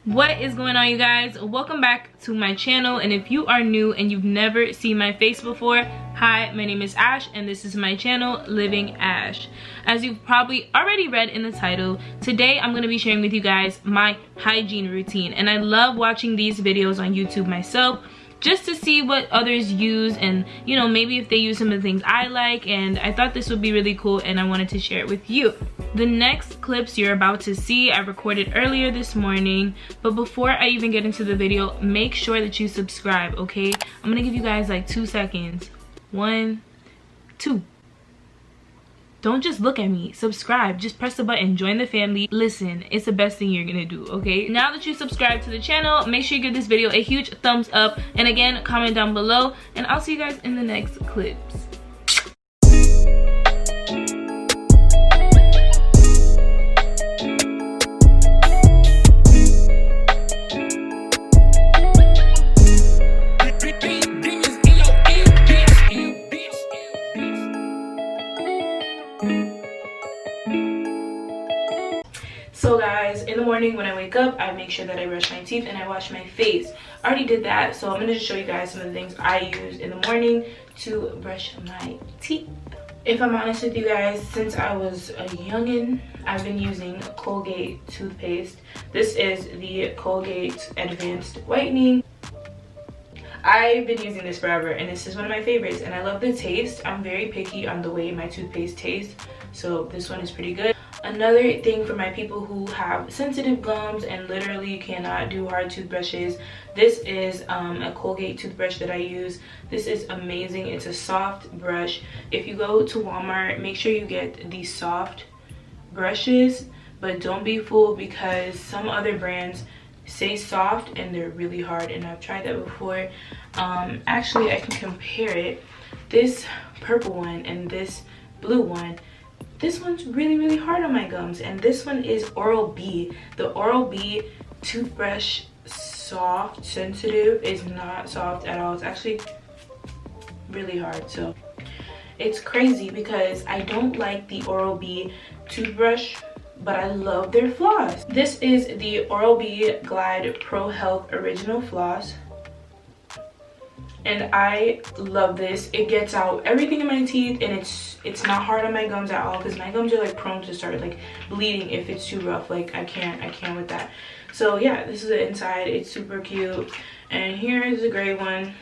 What is going on, you guys? Welcome back to my channel, and if you are new and you've never seen my face before, hi, my name is Ash and this is my channel, Living Ash. As you've probably already read in the title, today I'm going to be sharing with you guys my hygiene routine, and I love watching these videos on YouTube myself just to see what others use, and you know, maybe if they use some of the things I like, and I thought this would be really cool and I wanted to share it with you. The next clips you're about to see I recorded earlier this morning, but before I even get into the video, make sure that you subscribe, okay? I'm gonna give you guys like 2 seconds. 1, 2. Don't just look at me, subscribe, just press the button, join the family. Listen, it's the best thing you're gonna do, okay? Now that you subscribe to the channel, make sure you give this video a huge thumbs up, and again, comment down below, and I'll see you guys in the next clips. So guys, in the morning when I wake up, I make sure that I brush my teeth and I wash my face. I already did that, so I'm going to show you guys some of the things I use in the morning to brush my teeth. If I'm honest with you guys, since I was a youngin', I've been using Colgate toothpaste. This is the Colgate Advanced Whitening. I've been using this forever, and this is one of my favorites, and I love the taste. I'm very picky on the way my toothpaste tastes, so this one is pretty good. Another thing for my people who have sensitive gums and literally cannot do hard toothbrushes, this is a Colgate toothbrush that I use. This is amazing. It's a soft brush. If you go to Walmart, make sure you get these soft brushes, but don't be fooled because some other brands say soft and they're really hard, and I've tried that before. Actually, I can compare it. This purple one and this blue one, this one's really hard on my gums, and this one is Oral-B. The Oral-B toothbrush, soft, sensitive, is not soft at all. It's actually really hard, so it's crazy because I don't like the Oral-B toothbrush, but I love their floss. This is the Oral-B Glide Pro Health Original Floss, and I love this. It gets out everything in my teeth, and it's not hard on my gums at all, because my gums are like prone to start like bleeding if it's too rough. Like I can't with that. So yeah, this is the inside. It's super cute, and here is the gray one.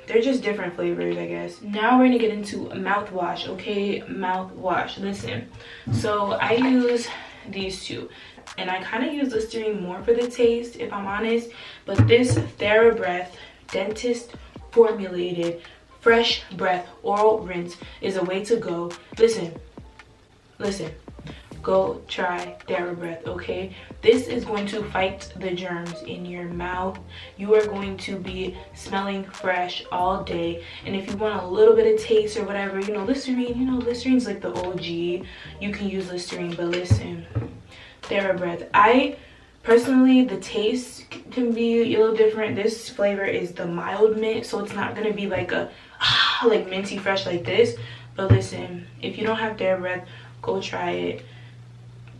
They're just different flavors, I guess. Now we're gonna get into mouthwash, okay? Mouthwash. Listen, so I use these two, and I kind of use Listerine more for the taste, if I'm honest, but this TheraBreath Dentist Formulated Fresh Breath Oral Rinse is a way to go. Listen, go try TheraBreath, okay? This is going to fight the germs in your mouth. You are going to be smelling fresh all day, and if you want a little bit of taste or whatever, you know, Listerine, you know, Listerine's like the OG. You can use Listerine, but listen, TheraBreath, I personally, the taste can be a little different. This flavor is the mild mint, so it's not gonna be like a like minty fresh like this. But listen, if you don't have TheraBreath, go try it.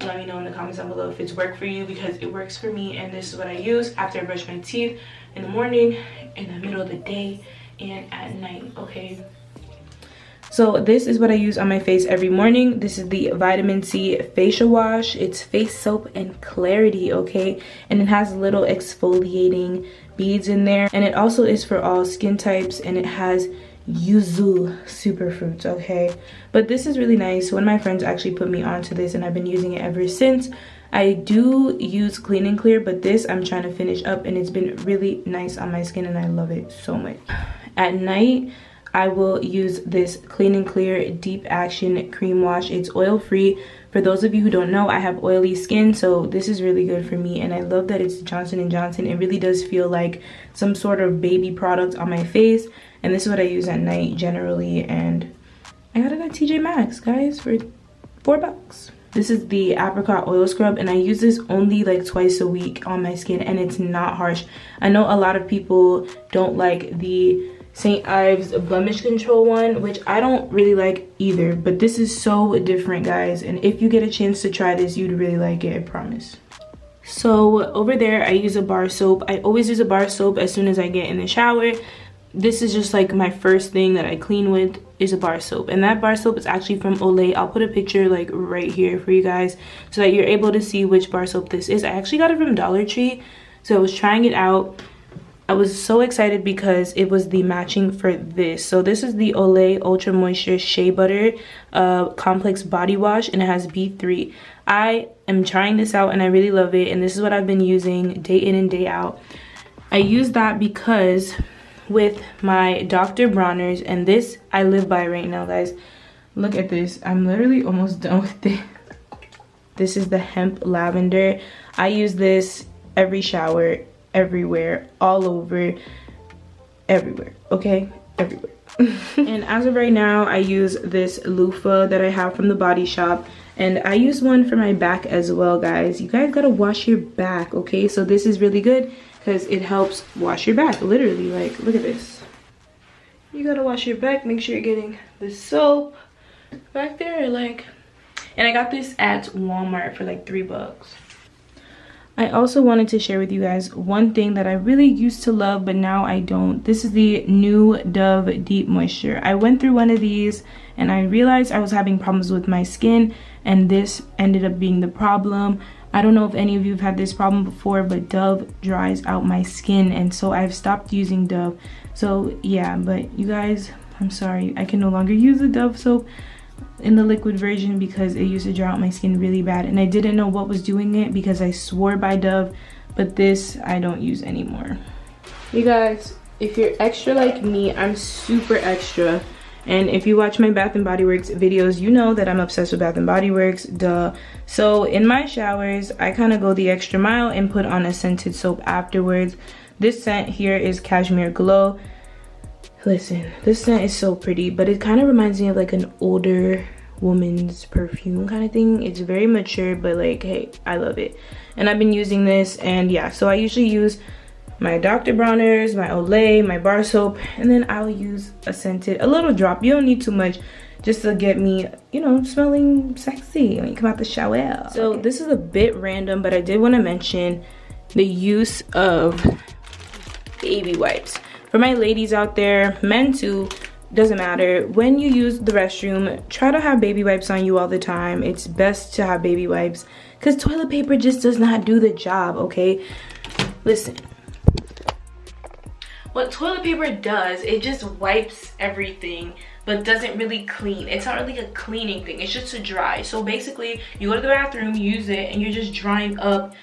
Let me know in the comments down below if it's worked for you, because it works for me, and this is what I use after I brush my teeth in the morning, in the middle of the day, and at night, okay? So this is what I use on my face every morning. This is the Vitamin C facial wash. It's face soap and clarity, okay? And it has little exfoliating beads in there. And it also is for all skin types, and it has yuzu superfruits, okay? But this is really nice. One of my friends actually put me onto this, and I've been using it ever since. I do use Clean and Clear, but this I'm trying to finish up, and it's been really nice on my skin, and I love it so much. At night, I will use this Clean and Clear Deep Action Cream Wash. It's oil free. For those of you who don't know, I have oily skin, so this is really good for me, and I love that it's Johnson & Johnson. It really does feel like some sort of baby product on my face, and this is what I use at night generally, and I got it at TJ Maxx, guys, for $4. This is the Apricot Oil Scrub, and I use this only like twice a week on my skin, and it's not harsh. I know a lot of people don't like the St. Ives blemish control one, which I don't really like either, but this is so different, guys, and if you get a chance to try this, you'd really like it, I promise. So over there I use a bar soap. I always use a bar soap as soon as I get in the shower. This is just like my first thing that I clean with is a bar soap, and that bar soap is actually from Olay. I'll put a picture like right here for you guys so that you're able to see which bar soap this is. I actually got it from Dollar Tree, so I was trying it out. I was so excited because it was the matching for this. So this is the Olay Ultra Moisture Shea Butter Complex Body Wash, and it has B3. I am trying this out and I really love it, and this is what I've been using day in and day out. I use that because with my Dr. Bronner's, and this I live by right now, guys. Look at this. I'm literally almost done with it. This is the hemp lavender. I use this every shower, everywhere, all over, everywhere, okay? Everywhere. And as of right now, I use this loofah that I have from the Body Shop, and I use one for my back as well, guys. You guys gotta wash your back, okay? So this is really good because it helps wash your back, literally. Like, look at this. You gotta wash your back, make sure you're getting the soap back there, like. And I got this at Walmart for like $3. I also wanted to share with you guys one thing that I really used to love, but now I don't. This is the new Dove Deep Moisture. I went through one of these and I realized I was having problems with my skin, and this ended up being the problem. I don't know if any of you have had this problem before, but Dove dries out my skin, and so I've stopped using Dove. So yeah, but you guys, I'm sorry, I can no longer use the Dove soap in the liquid version because it used to dry out my skin really bad, and I didn't know what was doing it because I swore by Dove, but this I don't use anymore. You guys, if you're extra like me, I'm super extra. And if you watch my Bath & Body Works videos, you know that I'm obsessed with Bath & Body Works, duh. So in my showers, I kind of go the extra mile and put on a scented soap afterwards. This scent here is Cashmere Glow. Listen, this scent is so pretty, but it kind of reminds me of like an older woman's perfume kind of thing. It's very mature, but like, hey, I love it. And I've been using this, and yeah, so I usually use my Dr. Bronner's, my Olay, my bar soap, and then I'll use a scented, a little drop. You don't need too much, just to get me, you know, smelling sexy when you come out the shower. So okay, this is a bit random, but I did want to mention the use of baby wipes. For my ladies out there, men too, doesn't matter. When you use the restroom, try to have baby wipes on you all the time. It's best to have baby wipes because toilet paper just does not do the job, okay? Listen. What toilet paper does, it just wipes everything, but doesn't really clean. It's not really a cleaning thing, it's just to dry. So basically, you go to the bathroom, use it, and you're just drying up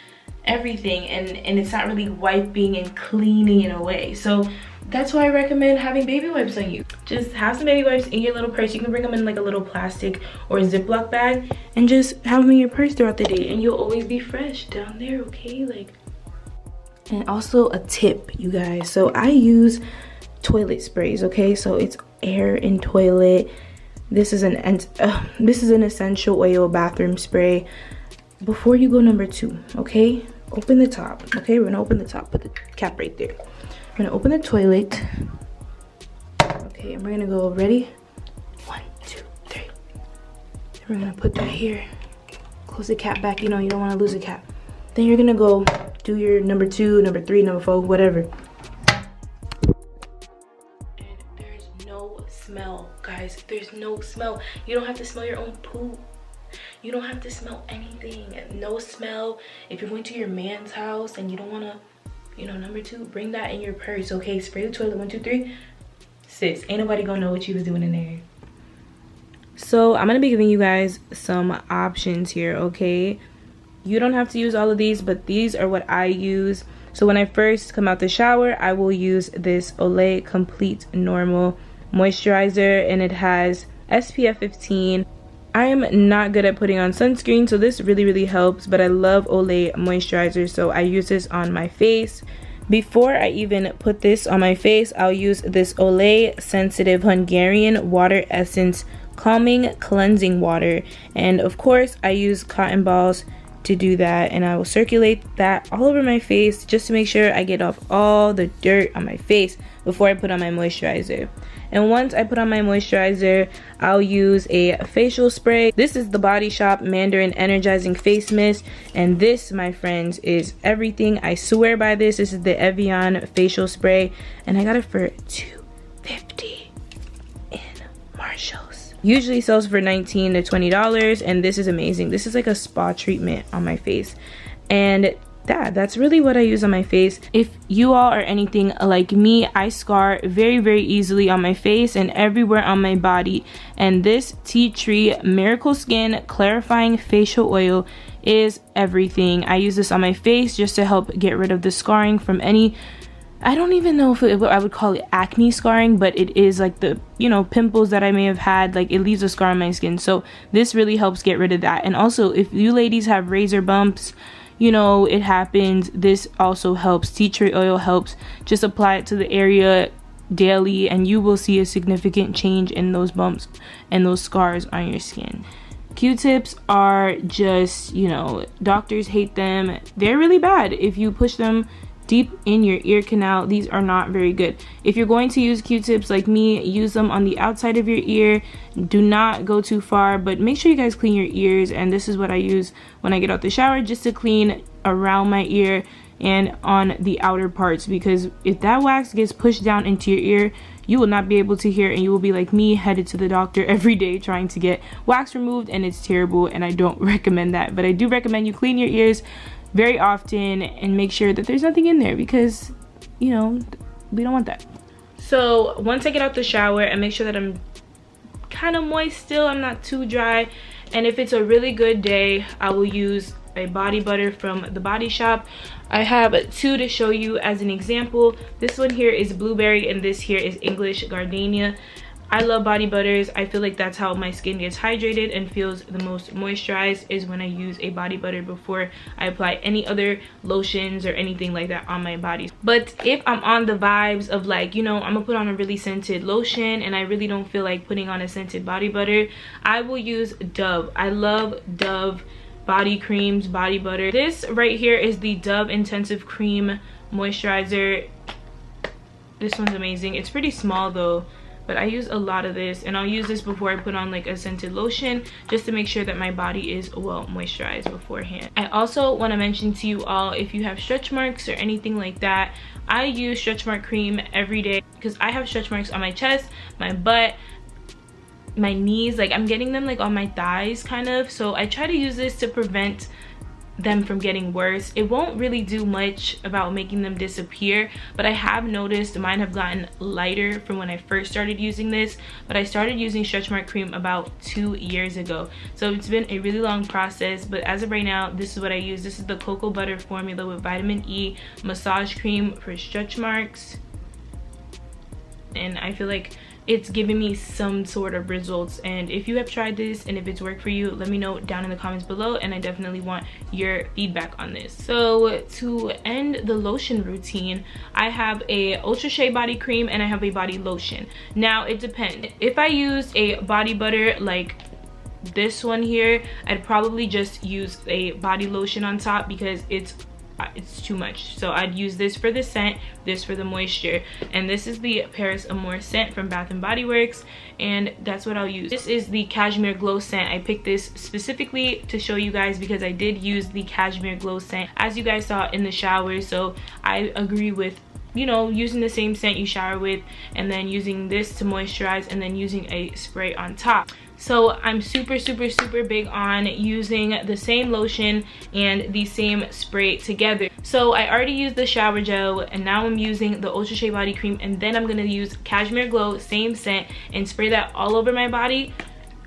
everything, and it's not really wiping and cleaning in a way. So that's why I recommend having baby wipes on you. Just have some baby wipes in your little purse. You can bring them in like a little plastic or Ziploc bag and just have them in your purse throughout the day, and you'll always be fresh down there, okay? Like. And also a tip, you guys. So I use toilet sprays, okay? So it's air in toilet. This is an essential oil bathroom spray. Before you go number 2, okay? Open the top, okay? We're gonna open the top, put the cap right there. We're gonna open the toilet. Okay, and we're gonna go, ready? 1, 2, 3. And we're gonna put that here. Close the cap back, you know, you don't wanna lose the cap. Then you're gonna go do your number 2, number 3, number 4, whatever. And there's no smell, guys. There's no smell. You don't have to smell your own poop. You don't have to smell anything. No smell. If you're going to your man's house and you don't wanna, you know, number 2, bring that in your purse, okay? Spray the toilet, 1, 2, 3. Sis, ain't nobody gonna know what you was doing in there. So I'm gonna be giving you guys some options here, okay? You don't have to use all of these, but these are what I use. So when I first come out the shower, I will use this Olay Complete Normal Moisturizer, and it has SPF 15. I am not good at putting on sunscreen, so this really helps, but I love Olay moisturizer, so I use this on my face. Before I even put this on my face, I'll use this Olay Sensitive Hungarian Water Essence Calming Cleansing Water, and of course I use cotton balls to do that, and I will circulate that all over my face just to make sure I get off all the dirt on my face before I put on my moisturizer. And once I put on my moisturizer, I'll use a facial spray. This is the Body Shop Mandarin Energizing Face Mist, and this, my friends, is everything. I swear by this. This is the Evian facial spray, and I got it for $2.50 in Marshalls. Usually sells for $19 to $20, and this is amazing. This is like a spa treatment on my face, and that's really what I use on my face. If you all are anything like me, I scar very easily on my face and everywhere on my body, and this tea tree miracle skin clarifying facial oil is everything. I use this on my face just to help get rid of the scarring from any, I don't even know if I would call it acne scarring, but it is like the, you know, pimples that I may have had. Like, it leaves a scar on my skin, so this really helps get rid of that. And also, if you ladies have razor bumps, you know, it happens, this also helps. Tea tree oil helps. Just apply it to the area daily and you will see a significant change in those bumps and those scars on your skin. Q-tips are just, you know, doctors hate them. They're really bad if you push them deep in your ear canal. These are not very good. If you're going to use Q-tips like me, use them on the outside of your ear. Do not go too far, but make sure you guys clean your ears. And this is what I use when I get out the shower, just to clean around my ear and on the outer parts, because if that wax gets pushed down into your ear, you will not be able to hear, and you will be like me, headed to the doctor every day trying to get wax removed, and it's terrible, and I don't recommend that. But I do recommend you clean your ears very often and make sure that there's nothing in there, because, you know, we don't want that. So once I get out the shower, I make sure that I'm kind of moist still, I'm not too dry, and if it's a really good day, I will use a body butter from the Body Shop. I have two to show you as an example. This one here is blueberry and this here is English gardenia. I love body butters. I feel like that's how my skin gets hydrated and feels the most moisturized, is when I use a body butter before I apply any other lotions or anything like that on my body. But if I'm on the vibes of, like, you know, I'm gonna put on a really scented lotion and I really don't feel like putting on a scented body butter, I will use Dove. I love Dove body creams, body butter. This right here is the Dove Intensive Cream Moisturizer. This one's amazing. It's pretty small though, but I use a lot of this, and I'll use this before I put on like a scented lotion, just to make sure that my body is well moisturized beforehand. I also want to mention to you all, if you have stretch marks or anything like that, I use stretch mark cream every day, because I have stretch marks on my chest, my butt, my knees. Like, I'm getting them like on my thighs kind of, so I try to use this to prevent them from getting worse. It won't really do much about making them disappear, but I have noticed mine have gotten lighter from when I first started using this. But I started using stretch mark cream about 2 years ago, so it's been a really long process. But as of right now, this is what I use. This is the cocoa butter formula with vitamin E massage cream for stretch marks, and I feel like it's giving me some sort of results. And if you have tried this and if it's worked for you, let me know down in the comments below, and I definitely want your feedback on this. So to end the lotion routine, I have a Ultra Shea body cream and I have a body lotion. Now it depends. If I use a body butter like this one here, I'd probably just use a body lotion on top, because it's too much. So I'd use this for the scent, this for the moisture, and this is the Paris Amour scent from Bath and Body Works, and that's what I'll use. This is the Cashmere Glow scent. I picked this specifically to show you guys because I did use the Cashmere Glow scent as you guys saw in the shower, so I agree with, you know, using the same scent you shower with and then using this to moisturize and then using a spray on top. So I'm super big on using the same lotion and the same spray together. So I already used the shower gel, and now I'm using the Ultra Shea body cream, and then I'm gonna use Cashmere Glow, same scent, and spray that all over my body.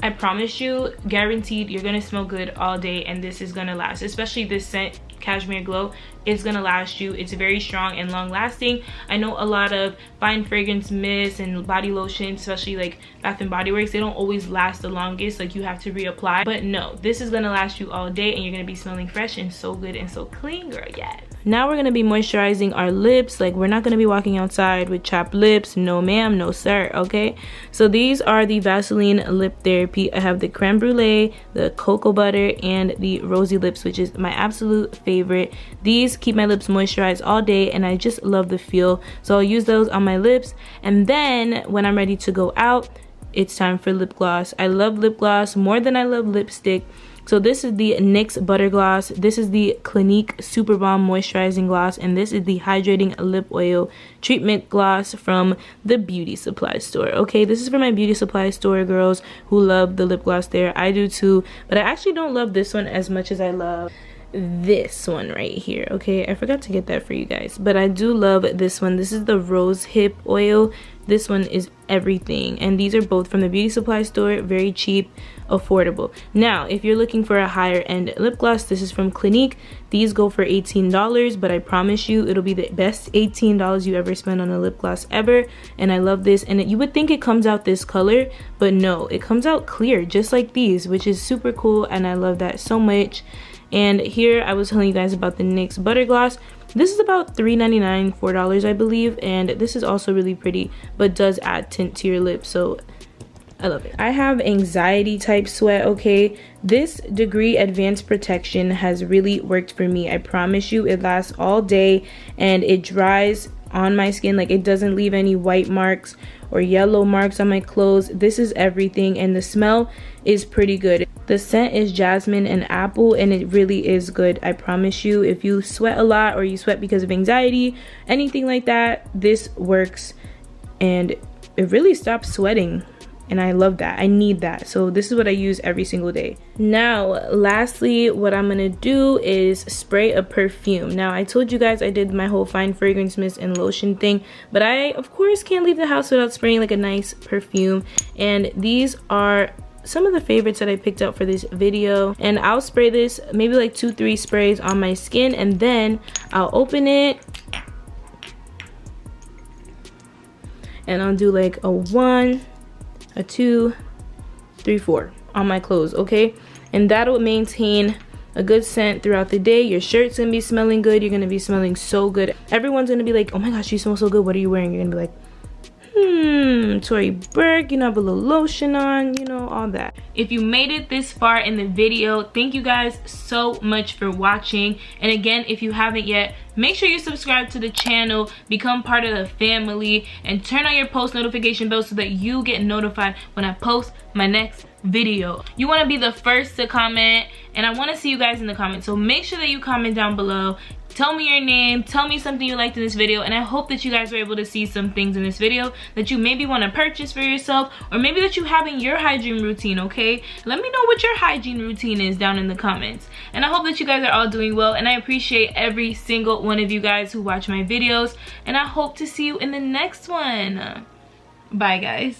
I promise you, guaranteed, you're gonna smell good all day, and this is gonna last. Especially this scent, Cashmere Glow, is gonna last you. It's very strong and long lasting. I know a lot of fine fragrance mists and body lotions, especially like Bath and Body Works, they don't always last the longest, like you have to reapply. But no, this is gonna last you all day, and you're gonna be smelling fresh and so good and so clean, girl. Yes. Now we're gonna be moisturizing our lips. Like, we're not gonna be walking outside with chapped lips. No ma'am, no sir, okay? So these are the Vaseline Lip Therapy. I have the creme brulee, the cocoa butter, and the rosy lips, which is my absolute favorite. These keep my lips moisturized all day, and I just love the feel. So I'll use those on my lips, and then when I'm ready to go out, it's time for lip gloss. I love lip gloss more than I love lipstick. So this is the NYX Butter Gloss. This is the Clinique Super Balm Moisturizing Gloss. And this is the Hydrating Lip Oil Treatment Gloss from the beauty supply store. Okay, this is for my beauty supply store girls who love the lip gloss there. I do too. But I actually don't love this one as much as I love this one right here. Okay, I forgot to get that for you guys. But I do love this one. This is the Rose Hip Oil. This one is everything. And these are both from the beauty supply store. Very cheap, affordable. Now, if you're looking for a higher end lip gloss, this is from Clinique. These go for $18, but I promise you it'll be the best $18 you ever spend on a lip gloss ever. And I love this. And you would think it comes out this color, but no, it comes out clear, just like these, which is super cool. And I love that so much. And here I was telling you guys about the NYX Butter Gloss. This is about $3.99, $4 I believe, and this is also really pretty, but does add tint to your lips, so I love it. I have anxiety type sweat, okay? This Degree Advanced Protection has really worked for me. I promise you, it lasts all day and it dries on my skin. Like, it doesn't leave any white marks or yellow marks on my clothes. This is everything, and the smell is pretty good. The scent is jasmine and apple, and it really is good. I promise you, if you sweat a lot or you sweat because of anxiety, anything like that, this works and it really stops sweating. And I love that. I need that. So this is what I use every single day. Now, lastly, what I'm gonna do is spray a perfume. Now, I told you guys I did my whole fine fragrance mist and lotion thing, but I, of course, can't leave the house without spraying like a nice perfume. And these are some of the favorites that I picked out for this video. And I'll spray this maybe like 2-3 sprays on my skin, and then I'll open it and I'll do like a 1, a 2, 3, 4 on my clothes, okay? And that'll maintain a good scent throughout the day. Your shirt's gonna be smelling good. You're gonna be smelling so good. Everyone's gonna be like, oh my gosh, you smell so good. What are you wearing? You're gonna be like, Tory Burke, you know, have a little lotion on, you know, all that. If you made it this far in the video, thank you guys so much for watching. And again, if you haven't yet, make sure you subscribe to the channel, become part of the family, and turn on your post notification bell so that you get notified when I post my next video. You want to be the first to comment, and I want to see you guys in the comments, so make sure that you comment down below. Tell me your name, tell me something you liked in this video, and I hope that you guys were able to see some things in this video that you maybe want to purchase for yourself, or maybe that you have in your hygiene routine, okay? Let me know what your hygiene routine is down in the comments. And I hope that you guys are all doing well, and I appreciate every single one of you guys who watch my videos, and I hope to see you in the next one. Bye, guys.